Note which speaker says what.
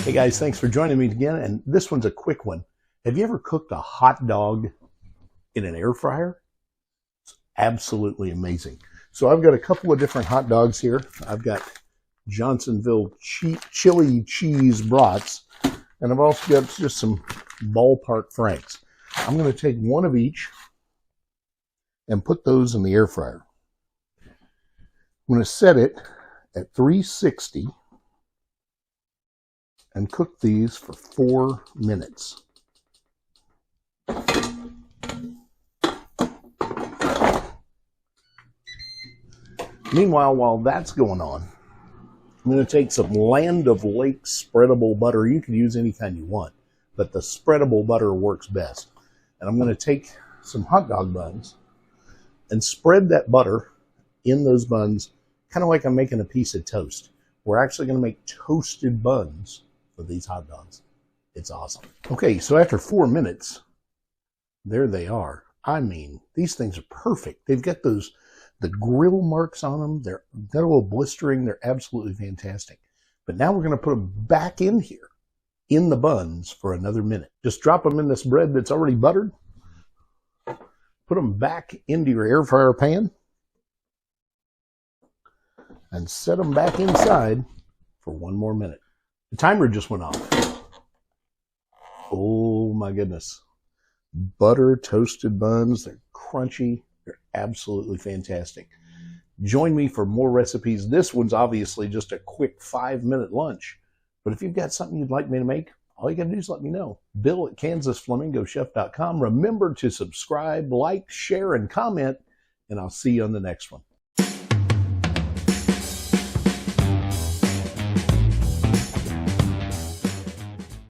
Speaker 1: Hey guys, thanks for joining me again. And this one's a quick one. Have you ever cooked a hot dog in an air fryer? It's absolutely amazing. So I've got a couple of different hot dogs here. I've got Johnsonville chili cheese brats, and I've also got just some ballpark franks. I'm going to take one of each and put those in the air fryer. I'm going to set it at 360 and cook these for 4 minutes. Meanwhile, while that's going on, I'm going to take some Land O'Lakes spreadable butter. You can use any kind you want, but the spreadable butter works best. And I'm going to take some hot dog buns and spread that butter in those buns, kind of like I'm making a piece of toast. We're actually going to make toasted buns for these hot dogs. It's awesome. Okay, so after 4 minutes, there they are. I mean, these things are perfect. They've got the grill marks on them. They're a little blistering. They're absolutely fantastic. But now we're going to put them back in here, in the buns, for another minute. Just drop them in this bread that's already buttered. Put them back into your air fryer pan. And set them back inside for 1 more minute. The timer just went off. Oh my goodness. Butter toasted buns. They're crunchy. They're absolutely fantastic. Join me for more recipes. This one's obviously just a quick 5-minute lunch. But if you've got something you'd like me to make, all you got to do is let me know. Bill@KansasFlamingoChef.com. Remember to subscribe, like, share, and comment, and I'll see you on the next one.